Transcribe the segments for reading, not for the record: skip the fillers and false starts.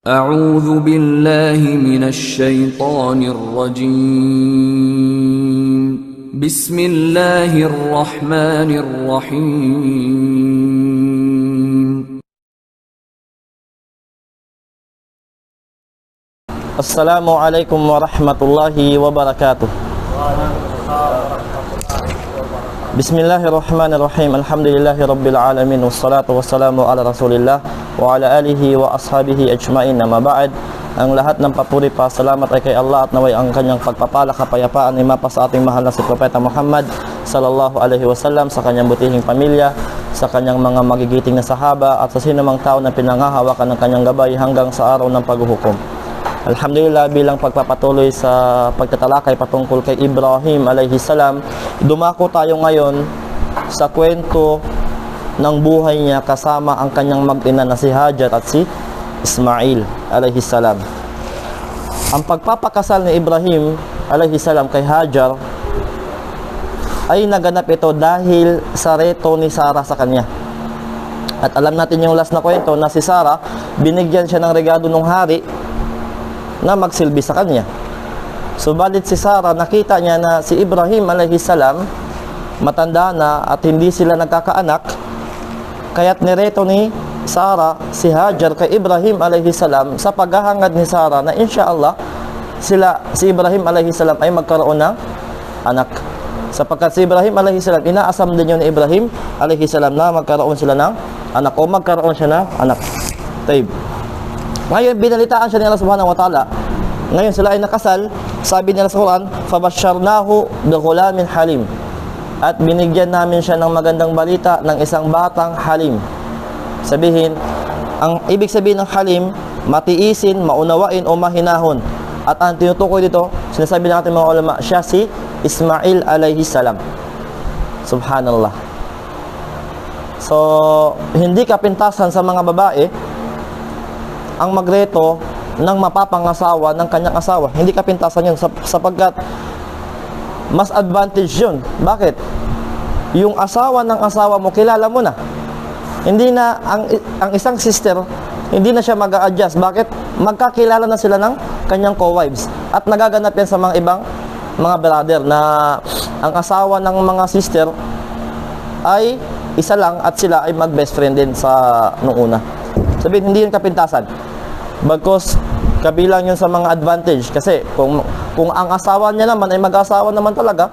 أعوذ بالله من الشيطان الرجيم بسم الله الرحمن الرحيم السلام عليكم ورحمة الله وبركاته. بسم الله الرحمن الرحيم. الحمد لله رب العالمين والصلاة والسلام على رسول الله wa ala alihi wa ashabihi ajma'in. Amma ba'd. Ang lahat ng papuri pa salamat ay kay Allah at naway ang kanyang pagpapala kapayapaan ay mapa sa ating mahal na si Propeta Muhammad sallallahu alaihi wasallam, sa kanyang butihing pamilya, sa kanyang mga magigiting na sahaba at sa sinumang tao na pinanghahawakan ng kanyang gabay hanggang sa araw ng paghuhukom. Alhamdulillah, bilang pagpapatuloy sa pagtatalakay patungkol kay Ibrahim alayhi salam, dumako tayo ngayon sa kwento ng buhay niya kasama ang kanyang mag-ina na si Hajar at si Ismail alayhi salam. Ang pagpapakasal ni Ibrahim alayhi salam kay Hajar ay naganap ito dahil sa reto ni Sarah sa kanya. At alam natin yung last na kwento na si Sarah, binigyan siya ng regalo ng hari na magsilbi sa kanya. Subalit si Sarah, nakita niya na si Ibrahim alayhi salam matanda na at hindi sila nagkakaanak, kaya't nireto ni Sarah si Hajar kay Ibrahim alayhi salam sa paghahangad ni Sarah na insyaallah si Ibrahim alayhi salam ay magkaroon ng anak. Sapagkat si Ibrahim alayhi salam, inaasam din yun ni Ibrahim alayhi salam na magkaroon sila ng anak o magkaroon siya ng anak. Taib. Ngayon, binalitaan siya ni Allah subhanahu wa ta'ala. Ngayon sila ay nakasal. Sabi nila sa Quran, فَبَشَّرْنَاهُ بِغُلَامٍ حَلِيمٍ. At binigyan namin siya ng magandang balita ng isang batang halim. Sabihin, ang ibig sabihin ng halim, matiisin, maunawain o mahinahon. At ang tinutukoy dito, sinasabi ng ating mga ulama, siya si Ismail alayhi salam. Subhanallah. So, hindi kapintasan sa mga babae ang magreto ng mapapangasawa ng kanyang asawa. Hindi kapintasan yun sapagkat mas advantage yun. Bakit? Yung asawa ng asawa mo, kilala mo na. Hindi na, ang isang sister, hindi na siya mag-a-adjust. Bakit? Magkakilala na sila ng kanyang co-wives. At nagaganap yan sa mga ibang mga brother na ang asawa ng mga sister ay isa lang at sila ay mag-best friend din sa nung una. Sabihin, hindi yun kapintasan. Bagkus, kabilang yun sa mga advantage. Kasi kung ang asawa niya naman ay mag-asawa naman talaga,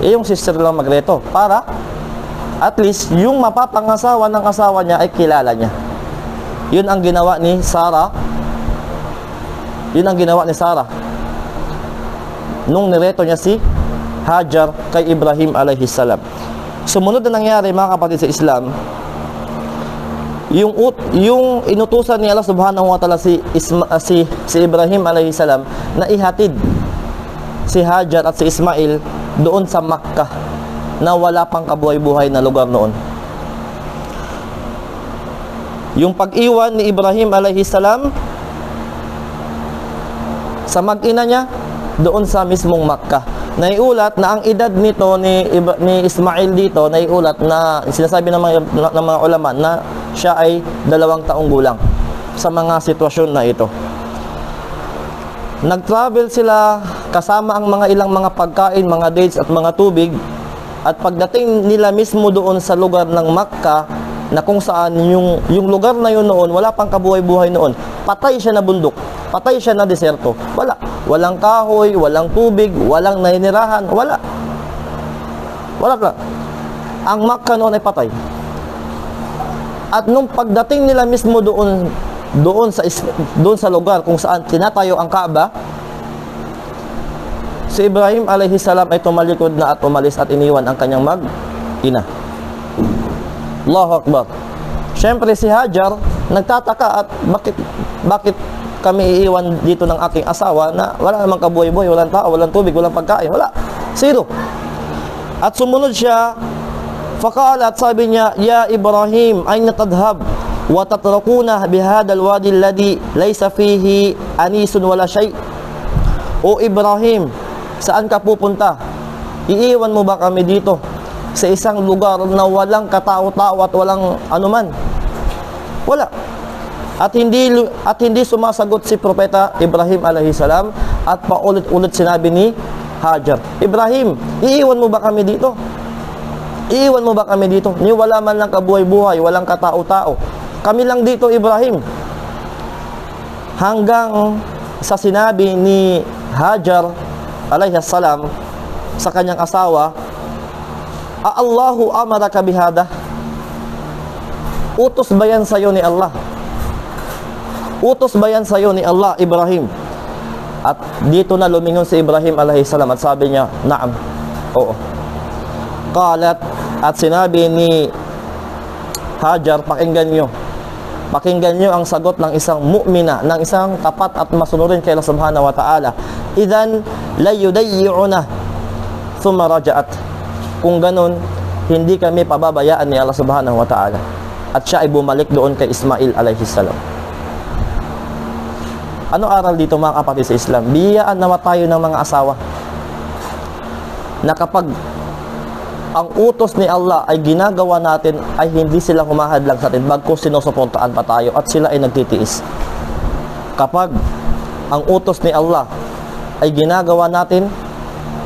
yung sister lang magreto para at least yung mapapangasawa ng asawa niya ay kilala niya. Yun ang ginawa ni Sarah. Yun ang ginawa ni Sarah nung nireto niya si Hajar kay Ibrahim alayhi salam. Sumunod na nangyari, mga kapatid sa Islam, yung inutusan ni Allah subhanahu wa ta'ala si Ibrahim alayhi salam na ihatid si Hajar at si Ismail doon sa Makkah na wala pang kabuhay-buhay na lugar noon. Yung pag-iwan ni Ibrahim alayhi salam sa mag-ina niya doon sa mismong Makkah. Naiulat na ang edad nito ni Ismail dito, naiulat na sinasabi ng mga ulama na siya ay 2 taong gulang sa mga sitwasyon na ito. Nag-travel sila kasama ang mga ilang mga pagkain, mga dates at mga tubig, at pagdating nila mismo doon sa lugar ng Makkah na kung saan yung lugar na yun noon, wala pang kabuhay-buhay noon. Patay siya na bundok, patay siya na deserto. Walang kahoy, walang tubig, walang naninirahan, wala ka. Ang Makkah noon ay patay. At nung pagdating nila mismo doon sa lugar kung saan tinatayo ang Kaaba, si Ibrahim alayhi salam ay tumalikod na at umalis at iniwan ang kanyang mag-ina. Allahu Akbar. Siyempre si Hajar nagtataka at bakit kami iiwan dito ng aking asawa na wala namang kabuhay-buhay, walang tao, walang tubig, walang pagkain, wala. Zero. At sumunod siya, faqala, at sabi niya, ya Ibrahim, ayna tadhhab wa tatrakuna bihadha alwadi alladhi laysa fihi anisun wala shay. O Ibrahim, saan ka pupunta? Iiwan mo ba kami dito sa isang lugar na walang katao-tao at walang anuman? Wala. At hindi sumasagot si Propeta Ibrahim alayhi salam at paulit-ulit sinabi ni Hajar, Ibrahim, iiwan mo ba kami dito? Iiwan mo ba kami dito? Ni wala man lang kabuhay-buhay, walang katao-tao. Kami lang dito, Ibrahim. Hanggang sa sinabi ni Hajar alayhi salam sa kanyang asawa, Allahu amaraka bihada? Utos ba yan sa'yo ni Allah? Utos ba yan sa'yo ni Allah, Ibrahim? At dito na lumingon si Ibrahim alayhi salam at sabi niya, Naam, oo. Qalat, at sinabi ni Hajar, pakinggan nyo ang sagot ng isang mu'mina, ng isang tapat at masunurin kay Allah subhanahu wa ta'ala. Idhan la yudayyi'una thumma raja'at. Kung ganun, hindi kami pababayaan ni Allah subhanahu wa ta'ala. At siya ay bumalik doon kay Ismail alayhi salam. Ano aral dito mga kapatid sa Islam? Biyayaan naman tayo ng mga asawa na kapag ang utos ni Allah ay ginagawa natin, ay hindi sila humahadlang sa atin, bagkus sinusuportaan pa tayo at sila ay nagtitiis. Kapag ang utos ni Allah ay ginagawa natin,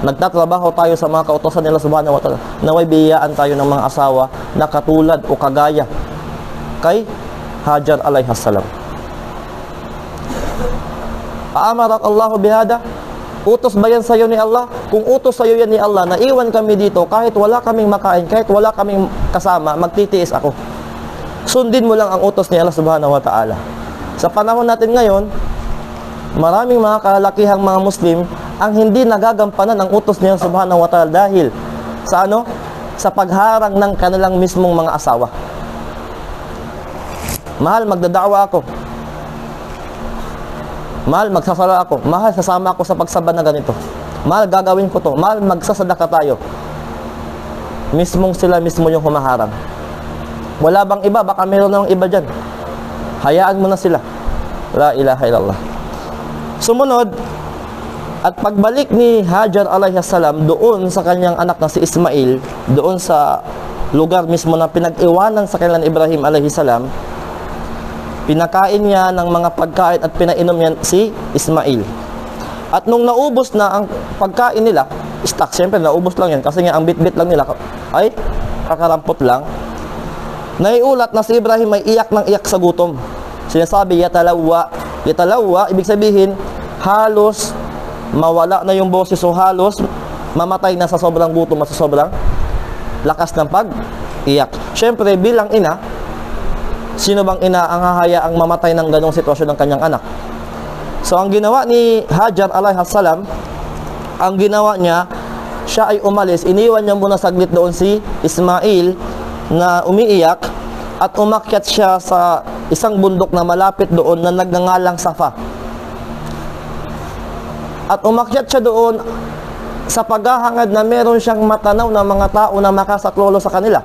nagtatrabaho tayo sa mga kautosan nila subhanahu wa ta'ala, naway biyayaan tayo ng mga asawa na katulad o kagaya kay Hajar alayhi salam. Aamarak Allahu bihada? Utos ba yan sa'yo ni Allah? Kung utos sa'yo yan ni Allah, naiwan kami dito, kahit wala kaming makain, kahit wala kaming kasama, magtitiis ako. Sundin mo lang ang utos ni Allah subhanahu wa ta'ala. Sa panahon natin ngayon, maraming mga kalalakihang mga Muslim ang hindi nagagampanan ang utos ni Allah subhanahu wa ta'ala dahil sa ano? Sa pagharang ng kanilang mismong mga asawa. Mahal, magdadaawa ako. Mahal, magsasala ako. Mahal, sasama ako sa pagsaba na ganito. Mahal, gagawin ko to. Mahal, magsasadaka tayo. Mismong sila mismo yung humaharang. Wala bang iba? Baka meron namang iba dyan. Hayaan mo na sila. La ilaha illallah. Sumunod, at pagbalik ni Hajar alayhi salam doon sa kanyang anak na si Ismail, doon sa lugar mismo na pinag-iwanan sa kanilang Ibrahim alayhi salam, pinakain niya ng mga pagkain at pinainom niya si Ismail. At nung naubos na ang pagkain nila, stock, siyempre naubos lang yan kasi nga ang bit-bit lang nila ay kakarampot lang. Naiulat na si Ibrahim may iyak ng iyak sa gutom. Sinasabi, yatalawwa. Yatalawwa, ibig sabihin, halos mawala na yung boses o halos mamatay na sa sobrang gutom at sa sobrang lakas ng pag-iyak. Siyempre, bilang ina, sino bang ina ang hahayaang mamatay ng ganong sitwasyon ng kanyang anak? So, ang ginawa ni Hajar alayhi salam, ang ginawa niya, siya ay umalis. Iniwan niya muna saglit doon si Ismail na umiiyak at umakyat siya sa isang bundok na malapit doon na nagngangalang Safa. At umakyat siya doon sa paghahangad na meron siyang matanaw na mga tao na makasaklolo sa kanila.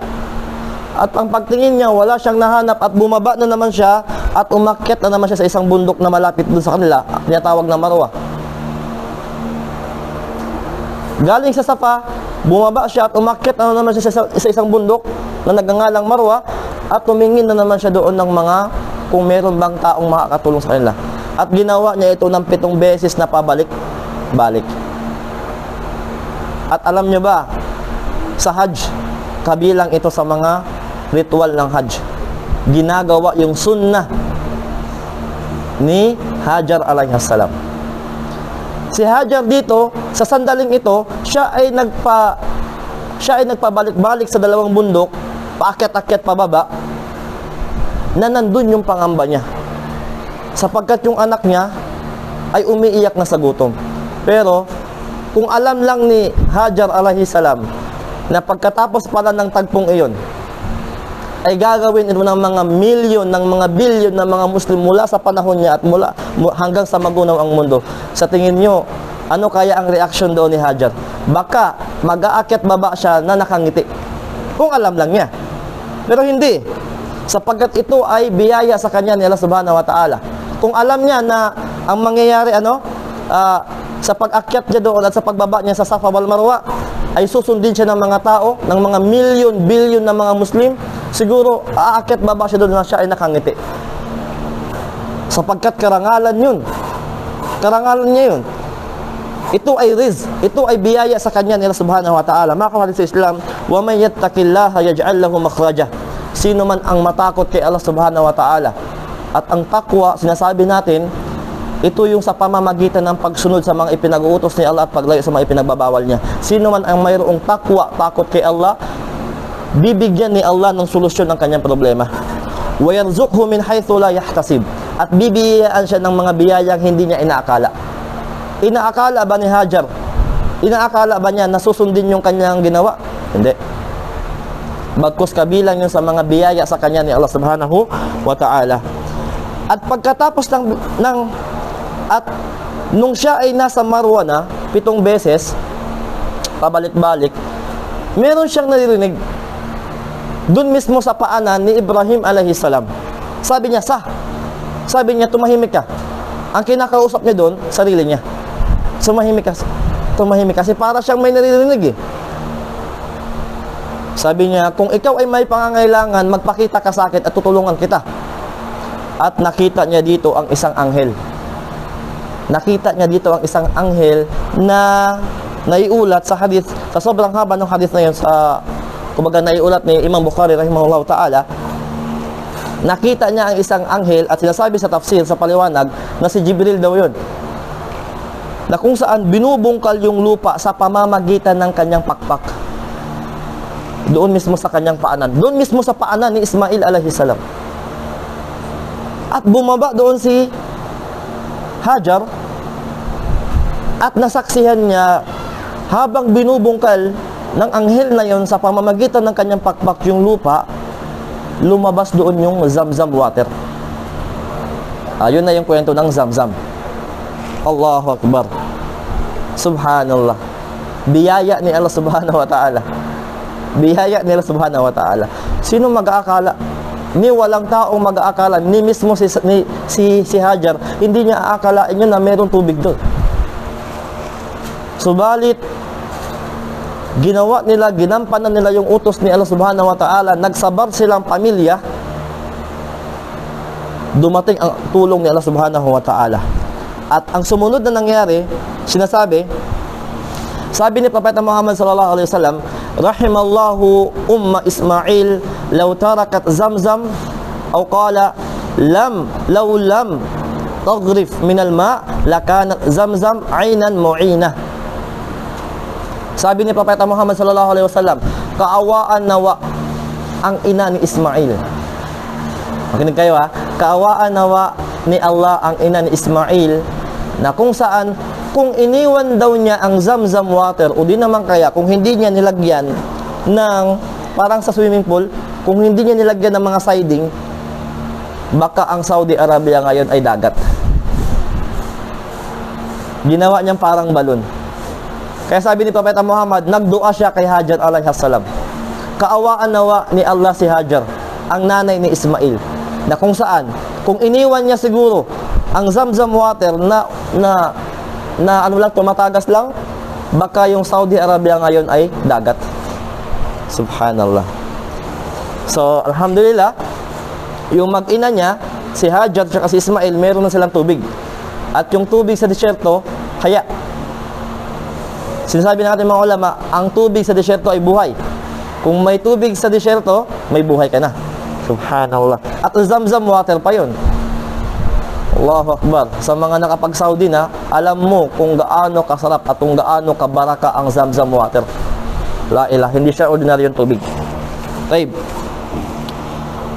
At ang pagtingin niya, wala siyang nahanap at bumaba na naman siya at umakyat na naman siya sa isang bundok na malapit doon sa kanila, tinatawag na Marwa. Galing sa Safa, bumaba siya at umakyat na naman siya sa isang bundok na nagngangalang Marwa at tumingin na naman siya doon ng mga kung meron bang taong makakatulong sa kanila. At ginawa niya ito ng 7 beses na pabalik-balik. At alam niyo ba, sa Hajj, kabilang ito sa mga ritual ng Hajj. Ginagawa yung sunnah ni Hajar alayhi salam. Si Hajar dito, sa sandaling ito, siya ay nagpabalik-balik sa dalawang bundok, paakyat-akyat pababa, na nandun yung pangamba niya. Sapagkat yung anak niya ay umiiyak na sa gutom. Pero, kung alam lang ni Hajar alayhi salam na pagkatapos pala ng tagpong iyon ay gagawin ito ng mga milyon, ng mga bilyon ng mga Muslim mula sa panahon niya at mula hanggang sa magunaw ang mundo. Sa tingin nyo, ano kaya ang reaksyon doon ni Hajar? Baka mag-aakyat baba siya na nakangiti. Kung alam lang niya. Pero hindi. Sapagkat ito ay biyaya sa kanya ni Allah subhanahu wa ta'ala. Kung alam niya na ang mangyayari sa pag-akyat niya doon at sa pagbaba niya sa Safa wal Marwa ay susundin siya ng mga tao, ng mga milyon, bilyon na mga Muslim, siguro aakyat baba siya doon na siya ay nakangiti. sapagkat karangalan yun. Karangalan niya yun. Ito ay rizq, ito ay biyaya sa kanya nila subhanahu wa ta'ala. Mga kapatid sa Islam, wa man yattaqillaha yaj'al lahu makhraja. Sino man ang matakot kay Allah subhanahu wa ta'ala. At ang takwa, sinasabi natin, ito yung sa pamamagitan ng pagsunod sa mga ipinag-uutos ni Allah at paglayo sa mga ipinagbabawal niya. Sino man ang mayroong takwa, takot kay Allah, bibigyan ni Allah ng solusyon ng kanyang problema. Wa yarzuqhu min haythu la yahtasib. At bibigyan siya ng mga biyayang hindi niya inaakala. Inaakala ba ni Hajar? Inaakala ba niya na susundin yung kanyang ginawa? Hindi. Bagkus kabilang yun sa mga biyaya sa kanya ni Allah subhanahu wa ta'ala. At pagkatapos nung siya ay nasa Marwa na 7 beses, pabalik-balik, meron siyang naririnig dun mismo sa paanan ni Ibrahim alayhi salam. Sabi niya, sabi niya, tumahimik ka. Ang kinakausap niya dun, sarili niya. Tumahimik kasi para siyang may naririnig eh. Sabi niya, kung ikaw ay may pangangailangan, magpakita ka sa akin at tutulungan kita. At nakita niya dito ang isang anghel. Nakita niya dito ang isang anghel na naiulat sa hadith, sa sobrang haba ng hadith na yun, kumbaga naiulat ni Imam Bukhari rahimahullah ta'ala. Nakita niya ang isang anghel at sinasabi sa tafsir, sa paliwanag, na si Jibril daw yun. Na kung saan binubungkal yung lupa sa pamamagitan ng kanyang pakpak. Doon mismo sa kanyang paanan. Doon mismo sa paanan ni Ismail alayhi salam. At bumaba doon si Hajar at nasaksihan niya habang binubungkal ng anghel na yon sa pamamagitan ng kanyang pakpak yung lupa, lumabas doon yung Zamzam water. Ayun na yung kwento ng Zamzam. Allahu Akbar. Subhanallah. Biyaya ni Allah subhanahu wa ta'ala. Biyaya ni Allah subhanahu wa ta'ala. Sino mag-aakala? Ni walang taong mag-aakala. Ni mismo si Hajar, hindi niya aakalain yun na mayroong tubig doon. Subalit, ginampanan nila yung utos ni Allah subhanahu wa ta'ala. Nagsabar silang pamilya. Dumating ang tulong ni Allah subhanahu wa ta'ala. At ang sumunod na nangyari, sabi ni Propeta Muhammad sallallahu alaihi wasallam, rahimallahu umma Ismail law tarakat Zamzam aw qala law lam taghrif min al-ma lakanat Zamzam aynan mu'inah. Sabi ni Propeta Muhammad sallallahu alaihi wasallam, kaawaan nawa ang ina ni Ismail. Makinig kayo ha. Kaawaan nawa ni Allah ang ina ni Ismail, na kung saan, kung iniwan daw niya ang Zamzam water, o di naman kaya, kung hindi niya nilagyan ng, parang sa swimming pool, kung hindi niya nilagyan ng mga siding, baka ang Saudi Arabia ngayon ay dagat. Ginawa niyang parang balon. Kaya sabi ni Propeta Muhammad, nagdua siya kay Hajar alayhi salam. Kaawaan nawa ni Allah si Hajar, ang nanay ni Ismail, na kung saan, kung iniwan niya siguro ang Zamzam water na ano lang, tumatagas lang, baka yung Saudi Arabia ngayon ay dagat. Subhanallah. So, alhamdulillah, yung mag-ina niya, si Hajar at si Ismail, meron na silang tubig. At yung tubig sa disyerto, kaya sinasabi natin mga ulama, ang tubig sa disyerto ay buhay. Kung may tubig sa disyerto, may buhay ka na. Subhanallah. At Zamzam water pa yun. Allahu Akbar. Sa mga nakapag-Saudi na, alam mo kung gaano kasarap at kung gaano kabaraka ang Zamzam water. La ilaha, hindi siya ordinaryong tubig. Taib.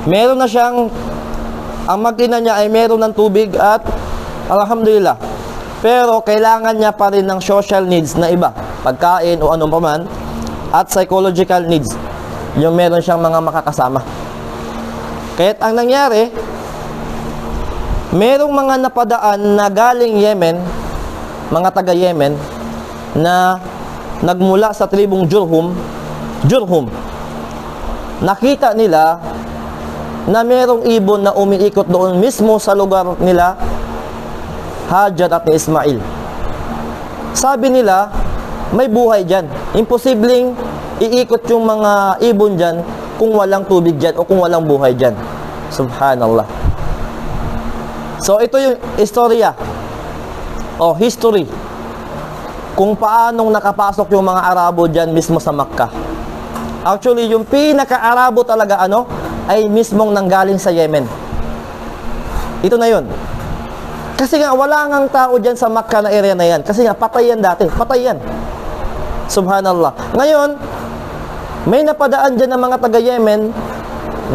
Meron na siyang, ang mag-ina niya ay meron ng tubig at alhamdulillah. Pero kailangan niya pa rin ng social needs na iba. Pagkain o anong paman. At psychological needs. Yung meron siyang mga makakasama. Kaya't ang nangyari, merong mga napadaan na galing Yemen, mga taga Yemen, na nagmula sa tribong Jurhum. Nakita nila na merong ibon na umiikot doon mismo sa lugar nila, Hajar at Ismail. Sabi nila, may buhay dyan. Imposibleng iikot yung mga ibon dyan kung walang tubig dyan o kung walang buhay dyan. Subhanallah. So ito yung istorya o history kung paanong nakapasok yung mga Arabo dyan mismo sa Makkah. Actually, yung pinaka-Arabo talaga ay mismong nanggaling sa Yemen. Ito na yun. Kasi nga wala ngang tao dyan sa Makkah na area na yan. Kasi nga patay yan dati. Patay yan. Subhanallah. Ngayon, may napadaan dyan ng mga taga-Yemen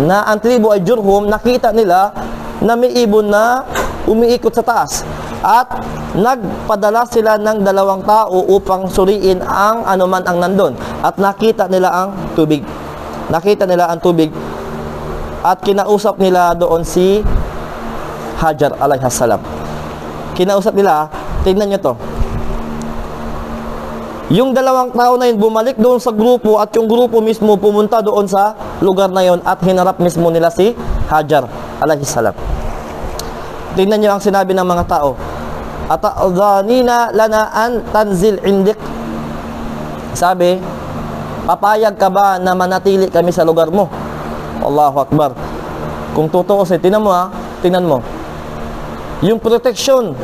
na ang tribo ay Jurhum. Nakita nila na may ibon na umiikot sa taas. At nagpadala sila ng 2 tao upang suriin ang anuman ang nandun. At nakita nila ang tubig. Nakita nila ang tubig. At kinausap nila doon si Hajar alayhissalam. Kinausap nila, tingnan nyo to. Yung 2 tao na yun bumalik doon sa grupo at yung grupo mismo pumunta doon sa lugar na yun at hinarap mismo nila si Hajar alayhissalam. Tingnan nyo ang sinabi ng mga tao. Ata'adhanina lana an tanzil indik. Sabi, papayag ka ba na manatili kami sa lugar mo? Allahu Akbar. Kung totoo tingnan mo tingnan mo. Yung protection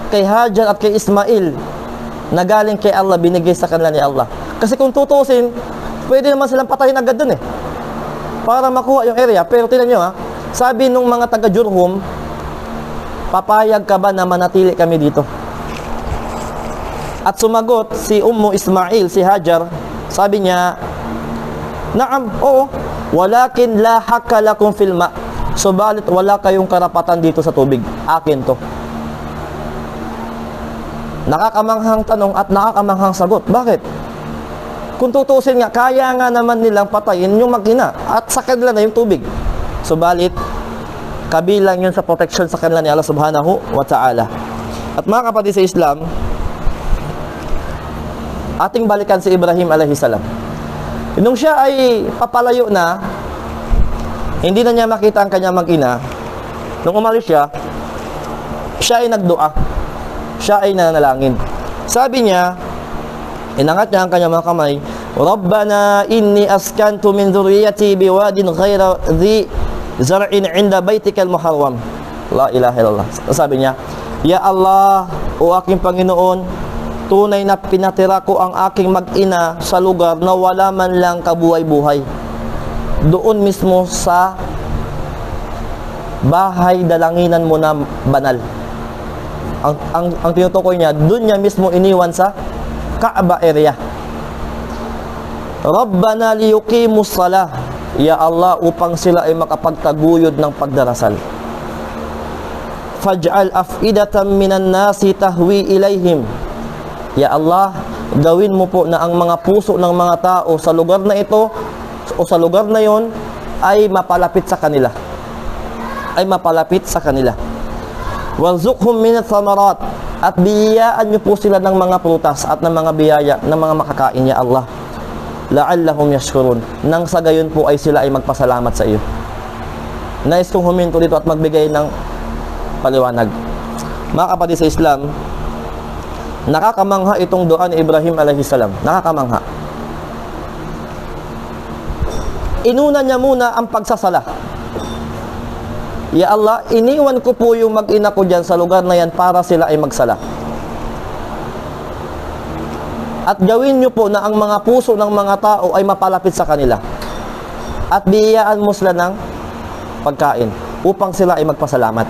kay Hajar at kay Ismail na galing kay Allah, binigay sa kanila ni Allah. Kasi kung tutusin, pwede naman silang patayin agad dun para makuha yung area. Pero tingnan nyo sabi nung mga taga Jurhum, papayag ka ba na manatili kami dito? At sumagot si Ismail, si Hajar, sabi niya, Naam, oo. Walakin la hakka lakum fil ma. Subalit wala kayong karapatan dito sa tubig. Akin to. Nakakamanghang tanong at nakakamanghang sagot. Bakit? Kung tutusin nga, kaya nga naman nilang patayin yung makina at sa kanila na yung tubig. Subalit, kabilang yun sa protection sa kanila ni Allah subhanahu wa ta'ala. At mga kapatid sa Islam, ating balikan si Ibrahim alayhisalam. Nung siya ay papalayo na, hindi na niya makita ang kanyang mag-ina. Nung umalis siya ay nagdua. Siya ay nanalangin. Sabi niya, inangat niya ang kanyang mga kamay, Rabbana inni askantu min dhurriyyati biwadin ghayra dhi zar'in 'inda baitikal muharram. La ilaha illallah. Sabi niya, Ya Allah, o aking Panginoon, tunay na pinatira ko ang aking mag-ina sa lugar na wala man lang kabuhay-buhay. Doon mismo sa bahay dalanginan mo na banal. Ang tinutukoy niya, doon niya mismo iniwan sa Kaaba area. Rabbana liyuqimus salah. Ya Allah, upang sila ay makapagtaguyod ng pagdarasal. Faj'al af'idatan minan nasi tahwi ilaihim. Ya Allah, gawin mo po na ang mga puso ng mga tao sa lugar na ito o sa lugar na yon ay mapalapit sa kanila. Ay mapalapit sa kanila. Warzuqhum minat thamarat, at biyayaan niyo po sila ng mga prutas at ng mga biyaya ng mga makakain, Ya Allah. La'allahum yashkurun, nang sa gayon po ay sila ay magpasalamat sa iyo. Nais kong huminto dito at magbigay ng paliwanag. Mga kapatid sa Islam, nakakamangha itong dua ni Ibrahim alayhisalam. Nakakamangha. Inuna niya muna ang pagsasala. Ya Allah, iniwan ko po yung mag-ina ko dyan sa lugar na yan para sila ay magsala. At gawin nyo po na ang mga puso ng mga tao ay mapalapit sa kanila. At biyayaan mo sila ng pagkain upang sila ay magpasalamat.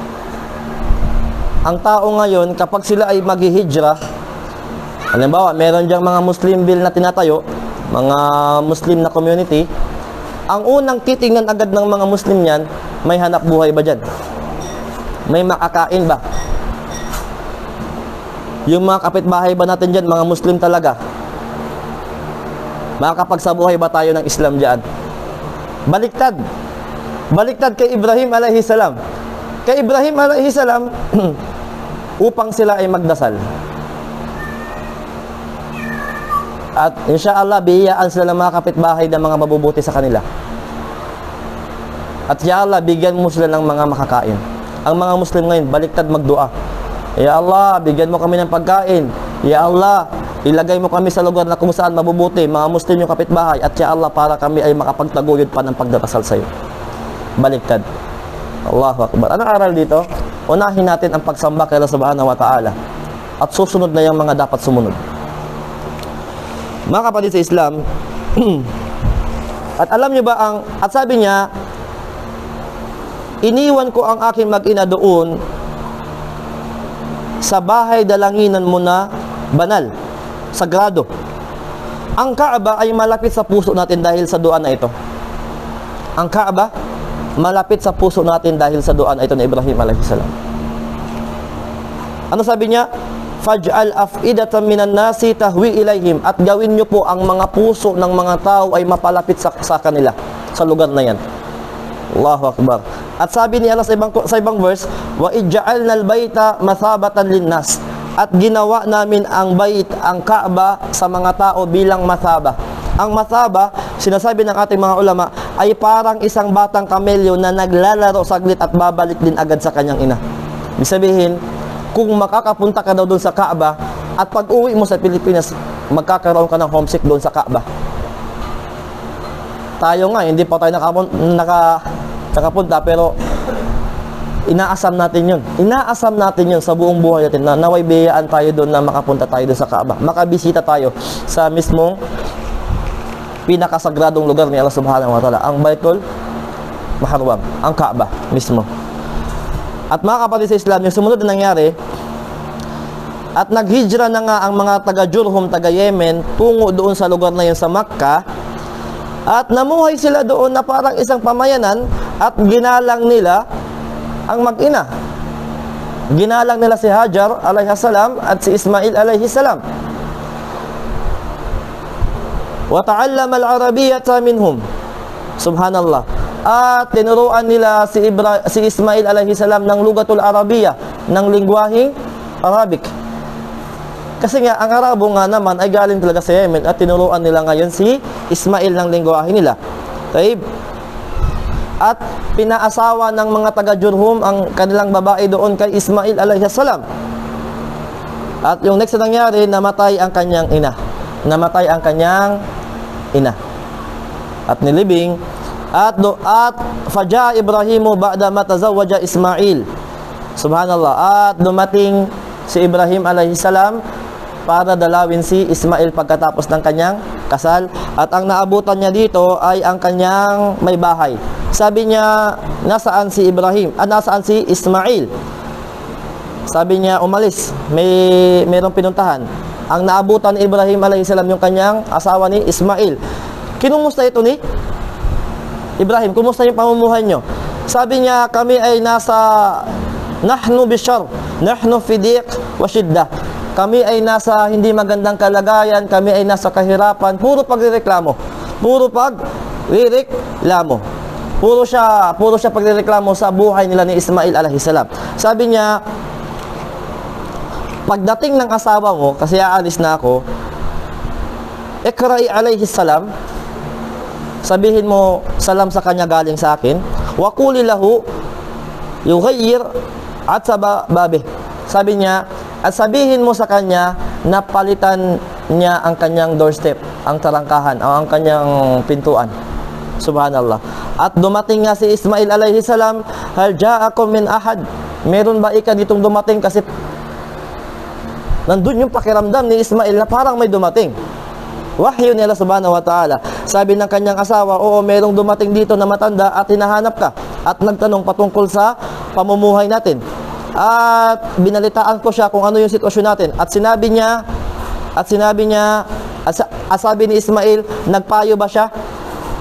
Ang tao ngayon, kapag sila ay maghihijra, halimbawa, meron diyang mga Muslim bill na tinatayo, mga Muslim na community, ang unang titingnan agad ng mga Muslim yan, may hanap buhay ba dyan? May makakain ba? Yung mga kapitbahay ba natin dyan, mga Muslim talaga? Makakapagsabuhay ba tayo ng Islam dyan? Baliktad. Baliktad kay Ibrahim alayhisalam. Kay Ibrahim alayhisalam, upang sila ay magdasal. At insyaallah, biyayaan sila ng mga kapitbahay ng mga mabubuti sa kanila. At Ya Allah, bigyan mo sila ng mga makakain. Ang mga Muslim ngayon, baliktad magdua. Ya Allah, bigyan mo kami ng pagkain. Ya Allah, ilagay mo kami sa lugar na kung saan mabubuti, mga Muslim yung kapitbahay. At Ya Allah, para kami ay makapagtaguyod pa ng pagdarasal sa iyo. Baliktad. Allahu Akbar. Anong aral dito? unahin natin ang pagsamba kay Allah subhanahu wa ta'ala. At susunod na yung mga dapat sumunod. Mga kapatid sa Islam, at alam niyo ba at sabi niya, iniwan ko ang aking mag-ina doon sa bahay dalanginan mo na banal, sagrado. Ang Kaaba ay malapit sa puso natin dahil sa dua na ito. Ang Kaaba, malapit sa puso natin dahil sa dua na ito ni Ibrahim alayhi salam. Ano sabi niya? Faj'al af'idatan minan nasi tahwi ilaihim, at gawin niyo po ang mga puso ng mga tao ay mapalapit sa kanila, sa lugar na yan. Allahu Akbar. At sabi ni Allah sa ibang verse, wa ij'alna al-baita mathabatan lin-nas, at ginawa namin ang bait, ang Kaaba, sa mga tao bilang mathaba. Ang mathaba, sinasabi ng ating mga ulama, ay parang isang batang kamelyo na naglalaro saglit at babalik din agad sa kanyang ina. Ibig sabihin, kung makakapunta ka daw doon sa Kaaba, at pag uwi mo sa Pilipinas, magkakaroon ka ng homesick doon sa Kaaba. Tayo nga, hindi pa tayo nakapunta, pero inaasam natin yun. Inaasam natin yun sa buong buhay natin, na naway biyayaan tayo doon, na makapunta tayo doon sa Kaaba. Makabisita tayo sa mismong pinakasagradong lugar ni Allah subhanahu wa ta'ala, ang Baitul Muharram, ang Kaaba mismo. At mga kapatid sa Islam, yung sumunod na nangyari, at naghijra na nga ang mga taga-Jurhum, taga-Yemen, tungo doon sa lugar na yun sa Makkah, at namuhay sila doon na parang isang pamayanan, at ginalang nila ang mag-ina. Ginalang nila si Hajar alayhi salam at si Ismail alayhi salam. Wa ta'allama al-arabiyyata minhum. Subhanallah. At tinuruan nila si Ismail alayhi salam ng lugatul Arabiyya, ng lingwaheng Arabic. Kasi nga, ang Arabo nga naman ay galing talaga sa Yemen, at tinuruan nila ngayon si Ismail ng lingwahe nila. Taib. At pinaasawa ng mga taga-Jurhum ang kanilang babae doon kay Ismail alayhi salam. At yung next na nangyari, namatay ang kanyang ina. Namatay ang kanyang ina. At nilibing. At faja Ibrahimu ba'da matazawwaja Ismail. Subhanallah. At dumating si Ibrahim alayhi salam para dalawin si Ismail pagkatapos ng kanyang kasal. At ang naabutan niya dito ay ang kanyang may bahay. Sabi niya, nasaan si Ibrahim? Nasaan si Ismail? Sabi niya, umalis. Mayroong pinuntahan. Ang naabutan ni Ibrahim alayhi salam yung kanyang asawa ni Ismail. Kinumusta ito ni Ibrahim? Kumusta yung pamumuhay nyo? Sabi niya, kami ay nahnu bishar, nahnu fidiq wa shiddah. Kami ay nasa hindi magandang kalagayan, kami ay nasa kahirapan, puro pagrereklamo. Puro pagrereklamo. Puro siya pagrereklamo sa buhay nila ni Ismail alayhi salam. Sabi niya, pagdating ng asawa mo, kasi aalis na ako, ikra'i alayhi salam, sabihin mo salam sa kanya galing sa akin, wa quli lahu yughayyir at sa babe. Sabi niya, at sabihin mo sa kanya na palitan niya ang kanyang doorstep, ang tarangkahan, o ang kanyang pintuan. Subhanallah. At dumating nga si Ismail alayhi salam, hal ja'akum min ahad? Meron ba ika ditong dumating? Kasi nandun yung pakiramdam ni Ismail na parang may dumating. Wahyu ni Allah subhanahu wa ta'ala. Sabi ng kanyang asawa, oo, merong dumating dito na matanda at hinahanap ka. At nagtanong patungkol sa pamumuhay natin. At binalitaan ko siya kung ano yung sitwasyon natin. At sabi ni Ismail, nagpayo ba siya?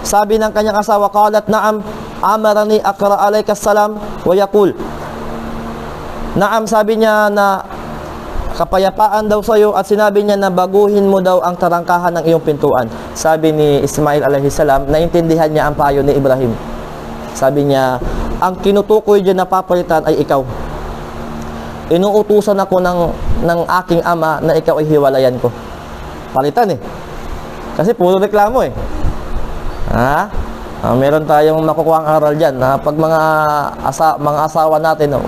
Sabi ng kanyang asawa, qalat na'am, amarani aqra alayka salam wa yaqul. Na'am, sabi niya na kapayapaan daw sa'yo, at sinabi niya na baguhin mo daw ang tarangkahan ng iyong pintuan. Sabi ni Ismail alayhi salam, naintindihan niya ang payo ni Ibrahim. Sabi niya, ang kinutukoy dyan na papalitan ay ikaw. Inuutusan ako ng aking ama na ikaw ay hiwalayan ko. Palitan kasi puro reklamo meron tayong makukuha ang aral dyan na pag mga asawa natin,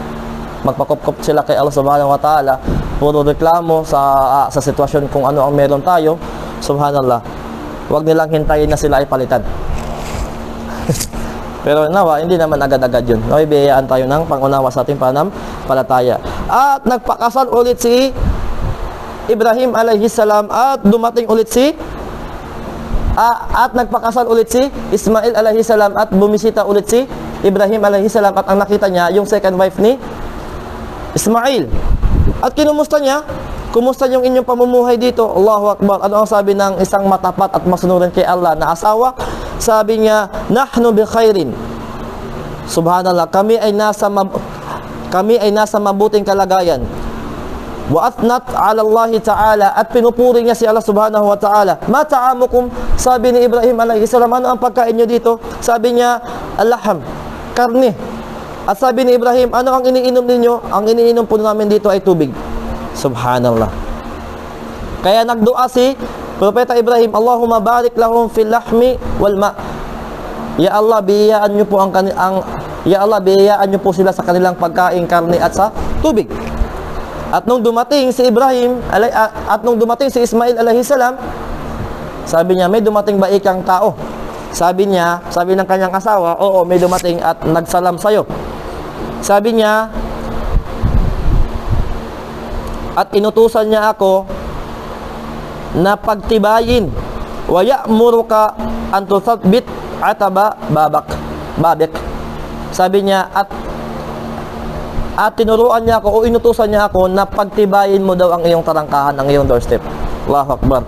magpakopkop sila kay Allah subhanahu wa ta'ala, puro reklamo sa sitwasyon kung ano ang meron tayo. Subhanallah, huwag nilang hintayin na sila ay palitan. Pero nawa, hindi naman agad-agad yun. Naway biyayaan tayo ng pangunawa sa ating palataya. At nagpakasal ulit si Ibrahim alayhi salam at dumating ulit si at nagpakasal ulit si Ismail alayhi salam at bumisita ulit si Ibrahim alayhi salam at ang nakita niya yung second wife ni Ismail. At kinumusta niya, kumusta yung inyong pamumuhay dito? Allahu Akbar. Ano ang sabi ng isang matapat at masunurin kay Allah na asawa? Sabi niya, nahnu bi khairin. Subhanallah, kami ay nasa mabuting kalagayan. Wa athnat 'ala Allah Ta'ala, at pinupuri niya si Allah Subhanahu wa Ta'ala. Ma ta'amukum? Sabi ni Ibrahim alayhi salam, ano ang pagkain niyo dito? Sabi niya, al-laham, karne. At sabi ni Ibrahim, ano ang iniinom ninyo? Ang iniinom po namin dito ay tubig. Subhanallah. Kaya nagdua si Propeta Ibrahim, Allahumma barik lahum fil lahmi wal ma. Ya Allah, biyayaan niyo po Ya Allah, biyayaan niyo po sila sa kanilang pagkain, karne at sa tubig. At nung dumating si Ismail alayhi salam, sabi niya, may dumating ba ikang tao? Sabi ng kanyang asawa, oo, may dumating at nagsalam sa'yo. Sabi niya, at inutusan niya ako na pagtibayin, wa ya'muruka an tuthabbit ataba babek. Sabi niya, at tinuruan niya ako o inutusan niya ako na pagtibayin mo daw ang iyong tarangkahan, ang iyong doorstep. Allahu Akbar.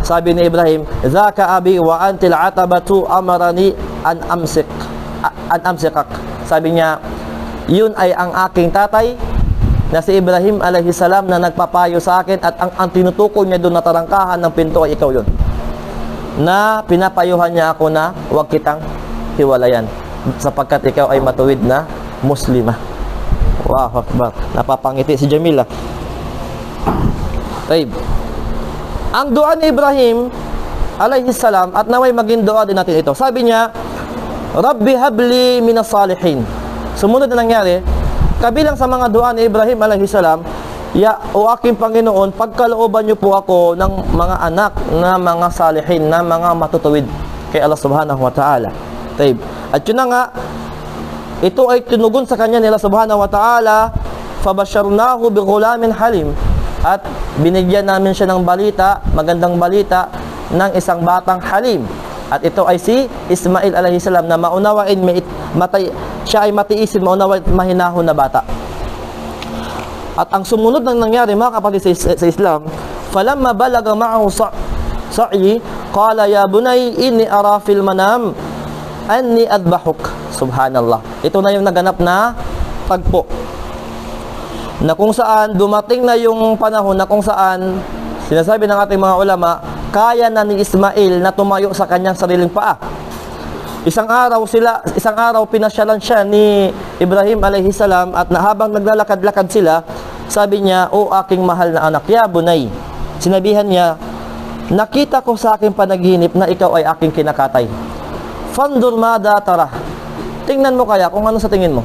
Sabi ni Ibrahim, "Zaka abi wa antil atabatu amarani an amsikak." Sabi niya, yun ay ang aking tatay na si Ibrahim alayhi salam na nagpapayo sa akin, at ang tinutukoy niya doon na tarangkahan ng pinto ay ikaw yun. Na pinapayuhan niya ako na huwag kitang hiwalayan sapagkat ikaw ay matuwid na Muslima. Wow, Akbar. Napapangiti si Jamila. Taib. Ang dua ni Ibrahim alayhi salam, at naway maging dua din natin ito. Sabi niya, Rabbi habli minas salihin. Sumunod na nangyari, kabilang sa mga dua ni Ibrahim alayhi salam, o aking Panginoon, pagkalooban niyo po ako ng mga anak na mga salihin, na mga matutuwid kay Allah Subhanahu wa Ta'ala. Taib. At yun na nga, ito ay tinugon sa kanya nila Subhanahu wa Ta'ala, fabasharnahu bi ghulamin halim, at binigyan namin siya ng balita, magandang balita, ng isang batang halim. At ito ay si Ismail alayhi salam, na maunawain, siya ay matiisin, maunawain, mahinahon na bata. At ang sumunod na nangyari, mga kapatid sa Islam, falamma balaga ma'ahu sa'i, qala ya bunay inni ara fil manam anni adbahuk. Subhanallah. Ito na yung naganap na tagpo, na kung saan dumating na yung panahon na kung saan sinasabi ng ating mga ulama, kaya na ni Ismail na tumayo sa kanyang sariling paa. Isang araw pinasyalan siya ni Ibrahim alayhi salam, at habang naglalakad-lakad sila, sabi niya, o aking mahal na anak, ya bunay, sinabihan niya, nakita ko sa aking panaginip na ikaw ay aking kinakatay. Fandur mada tara. Tingnan mo kaya kung ano sa tingin mo.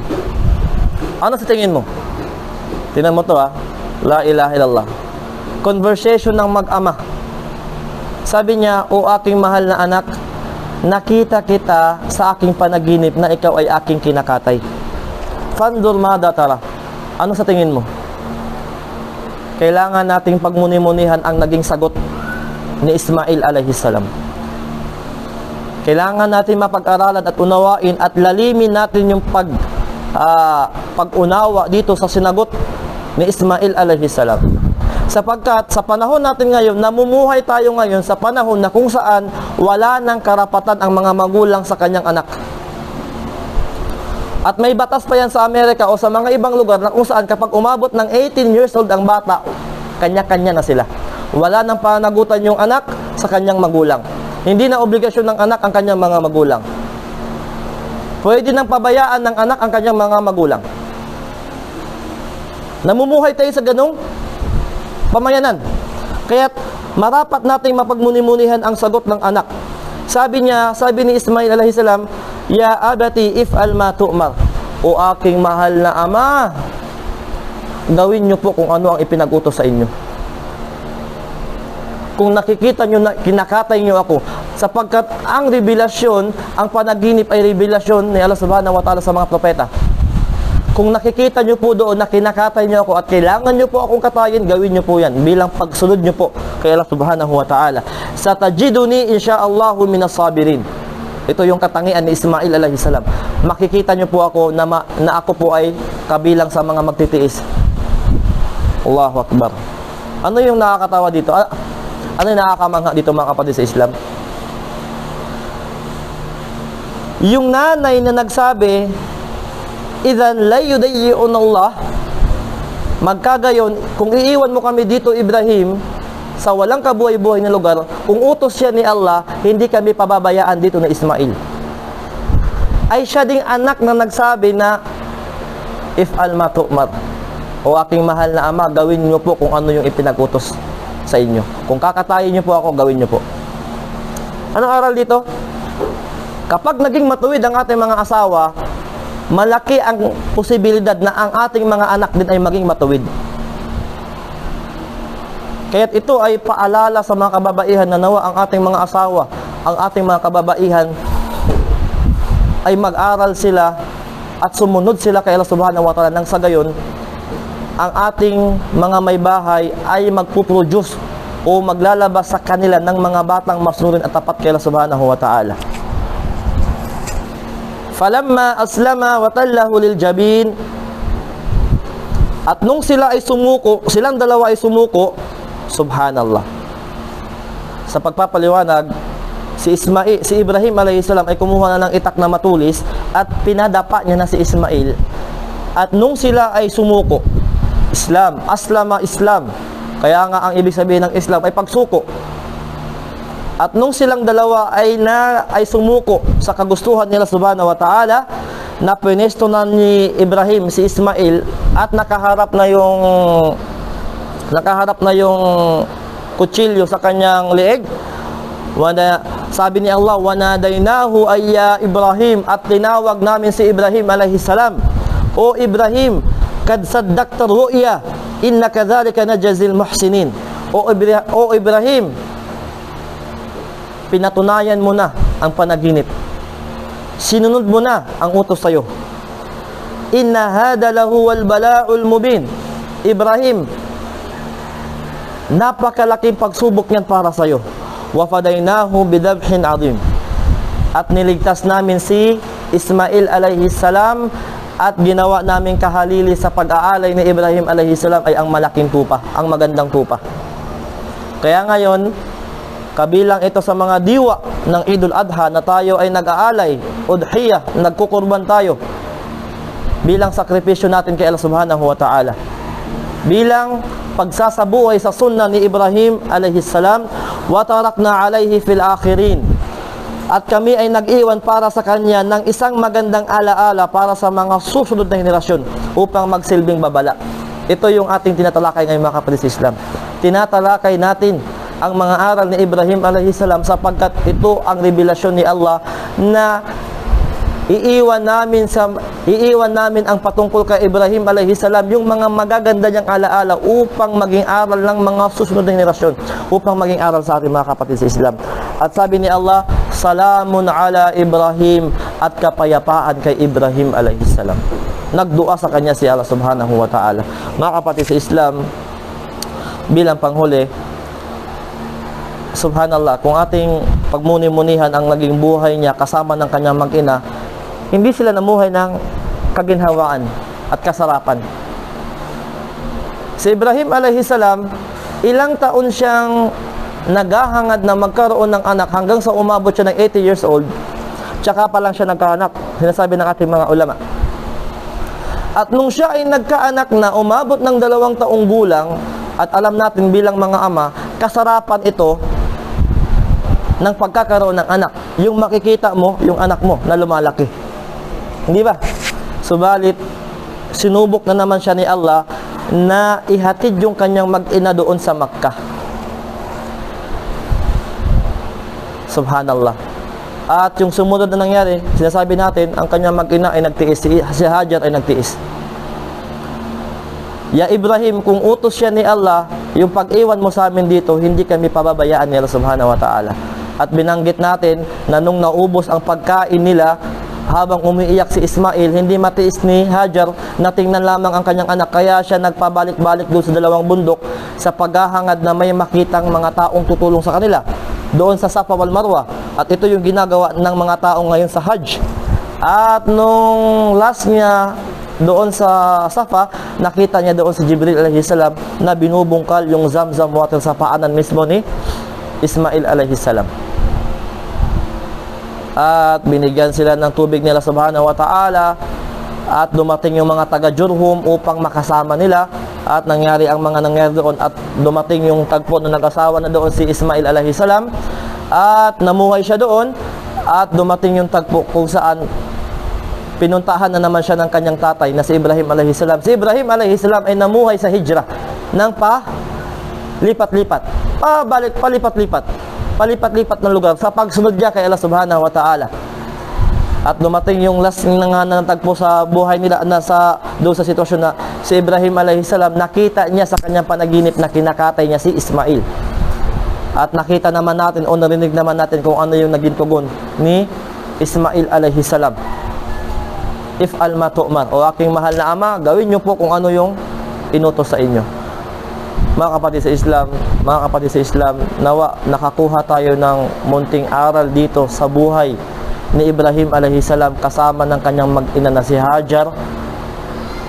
Ano sa tingin mo? Tingnan mo to, la ilaha illallah. Conversation ng mag-ama. Sabi niya, o aking mahal na anak, nakita kita sa aking panaginip na ikaw ay aking kinakatay. Fandur mada tara. Ano sa tingin mo? Kailangan nating pagmuni-munihan ang naging sagot ni Ismail alayhi salam. Kailangan natin mapag-aralan at unawain at lalimin natin yung pag-unawa dito sa sinagot ni Ismail alayhi salam. Sapagkat sa panahon natin ngayon, namumuhay tayo ngayon sa panahon na kung saan wala ng karapatan ang mga magulang sa kanyang anak. At may batas pa yan sa Amerika o sa mga ibang lugar na kung saan kapag umabot ng 18 years old ang bata, kanya-kanya na sila. Wala nang panagutan yung anak sa kanyang magulang. Hindi na obligasyon ng anak ang kanyang mga magulang. Pwede nang pabayaan ng anak ang kanyang mga magulang. Namumuhay tayo sa ganong pamayanan. Kaya marapat nating mapagmuni-munihan ang sagot ng anak. Sabi ni Ismail alayhi salam, ya abati if'al ma tu'mar. O aking mahal na ama, gawin niyo po kung ano ang ipinag-utos sa inyo. Kung nakikita nyo na kinakatay nyo ako, sapagkat ang revelasyon, ang panaginip ay revelasyon ni Allah Subhanahu wa Ta'ala sa mga propeta. kung nakikita nyo po doon na kinakatay nyo ako at kailangan nyo po akong katayin, gawin nyo po yan bilang pagsunod nyo po kay Allah subhanahu wa ta'ala. Satajiduni insyaallahu minas sabirin. Ito yung katangian ni Ismail alayhi salam. Makikita nyo po ako na ako po ay kabilang sa mga magtitiis. Allahu Akbar. Ano yung nakakatawa dito? Ano yung nakakamangha dito mga kapatid sa Islam? Yung nanay na nagsabi, idhan la yudayyi'un Allah, magkagayon, kung iiwan mo kami dito Ibrahim, sa walang kabuhay-buhay na lugar, kung utos siya ni Allah, hindi kami pababayaan dito na Ismail. Ay siya ding anak na nagsabi na, if'al ma tu'mar, o aking mahal na ama, gawin niyo po kung ano yung ipinag-utos sa inyo. Kung kakatayin niyo po ako, gawin niyo po. Anong aral dito? Kapag naging matuwid ang ating mga asawa, malaki ang posibilidad na ang ating mga anak din ay maging matuwid. Kaya't ito ay paalala sa mga kababaihan na nawa ang ating mga asawa, ang ating mga kababaihan ay mag-aral sila at sumunod sila kay Allah subhanahu wa ta'ala, nang sa gayon ang ating mga may bahay ay magpuproduce o maglalabas sa kanila ng mga batang masunurin at tapat kay Allah subhanahu wa ta'ala. Falamma aslama wa tallahu lil jabin, at nung sila ay sumuko, silang dalawa ay sumuko, subhanallah. Sa pagpapaliwanag, si Ibrahim alayhis salam ay kumuha na ng itak na matulis at pinadapa niya na si Ismail. At nung sila ay sumuko, aslama Islam. Kaya nga ang ibig sabihin ng Islam ay pagsuko. At nung silang dalawa ay sumuko sa kagustuhan nila subhanahu wa ta'ala, na pinesto na ni Ibrahim si Ismail at nakaharap na yung kutsilyo sa kanyang leeg. Sabi ni Allah, wanadaynahu ayya Ibrahim, at tinawag namin si Ibrahim alayhi salam, o Ibrahim, kad saddaqta ru'ya, inna kadhalika najzil muhsinin. O Ibrahim, pinatunayan mo na ang panaginip, sinunod mo na ang utos sa'yo. Inna hada lahu wal bala'ul mubin. Ibrahim, napakalaking pagsubok niyan para sa'yo. Wa fadaynahu bidhabhin azim, at niligtas namin si Ismail alayhi salam at ginawa namin kahalili sa pag-aalay ni Ibrahim alayhi salam ay ang malaking tupa, ang magandang tupa. Kaya ngayon, kabilang ito sa mga diwa ng Idul Adha na tayo ay nag-aalay, udhiyah, nagkukurban tayo bilang sakripisyo natin kay Allah subhanahu wa ta'ala, bilang pagsasabuhay sa sunnah ni Ibrahim alayhi salam, wa tarakna alayhi fil akhirin, at kami ay nag-iwan para sa kanya ng isang magandang alaala para sa mga susunod na henerasyon upang magsilbing babala. Ito yung ating tinatalakay ngayon mga kapatid sa Islam. Tinatalakay natin ang mga aral ni Ibrahim alayhi salam sapagkat ito ang revelasyon ni Allah na iiwan namin ang patungkol kay Ibrahim alayhi salam, yung mga magaganda niyang alaala upang maging aral ng mga susunod na henerasyon, upang maging aral sa ating mga kapatid sa Islam. At sabi ni Allah, salamun ala Ibrahim, at kapayapaan kay Ibrahim alayhi salam. Nagdua sa kanya si Allah subhanahu wa ta'ala. Mga kapatid sa Islam, bilang panghuli, subhanallah, kung ating pagmuni-munihan ang naging buhay niya kasama ng kanyang mag-ina, hindi sila namuhay ng kaginhawaan at kasarapan. Si Ibrahim alayhi salam, ilang taon siyang naghahangad na magkaroon ng anak hanggang sa umabot siya ng 80 years old, tsaka pa lang siya nagkaanak, sinasabi ng ating mga ulama. At nung siya ay nagkaanak na, umabot ng 2 taong gulang, at alam natin bilang mga ama, kasarapan ito ng pagkakaroon ng anak. Yung makikita mo, yung anak mo na lumalaki. Hindi ba? Subalit, sinubok na naman siya ni Allah na ihatid yung kanyang mag-ina doon sa Makkah. Subhanallah. At yung sumunod na nangyari, sinasabi natin, ang kanyang mag-ina ay nagtiis, si Hajar ay nagtiis. Ya Ibrahim, kung utos siya ni Allah, yung pag-iwan mo sa amin dito, hindi kami pababayaan ni Allah subhanahu wa ta'ala. At binanggit natin na nung naubos ang pagkain nila, habang umiiyak si Ismail, hindi matiis ni Hajar na tingnan lamang ang kanyang anak, kaya siya nagpabalik-balik doon sa dalawang bundok sa paghahangad na may makitang mga taong tutulong sa kanila doon sa Safa wal Marwa. At ito yung ginagawa ng mga tao ngayon sa Hajj. At nung last niya doon sa Safa, nakita niya doon si Jibril alayhi salam na binubungkal yung Zamzam water sa paanan mismo ni Ismail alayhi salam. At binigyan sila ng tubig nila subhanahu wa ta'ala, at dumating yung mga taga Jurhum upang makasama nila, at nangyari ang mga nangyari doon, at dumating yung tagpo na nag-asawa na doon si Ismail alayhi salam, at namuhay siya doon, at dumating yung tagpo kung saan pinuntahan na naman siya ng kanyang tatay na si Ibrahim alayhi salam. Si Ibrahim alayhi salam ay namuhay sa hijrah ng lipat-lipat, palipat-lipat ng lugar sa pagsunod niya kay Allah subhanahu wa ta'ala. At dumating yung last nga na natagpo sa buhay nila na doon sa sitwasyon na si Ibrahim alayhi salam, nakita niya sa kanyang panaginip na kinakatay niya si Ismail. At nakita naman natin o narinig naman natin kung ano yung naging tugon ni Ismail alayhi salam. If'al ma tu'mar, o aking mahal na ama, gawin niyo po kung ano yung inutos sa inyo. Mga kapatid sa Islam, nawa nakakuha tayo ng munting aral dito sa buhay ni Ibrahim alayhi salam kasama ng kanyang mag-ina na si Hajar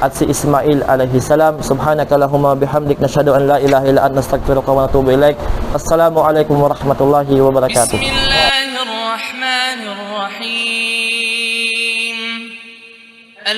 at si Ismail alayhi salam. Subhanakallahumma bihamdik, nashhadu an la ilaha illa anta, nastaghfiruka wa natubu ilaik. Assalamu alaikum warahmatullahi wabarakatuh. Bismillahirrahmanirrahim.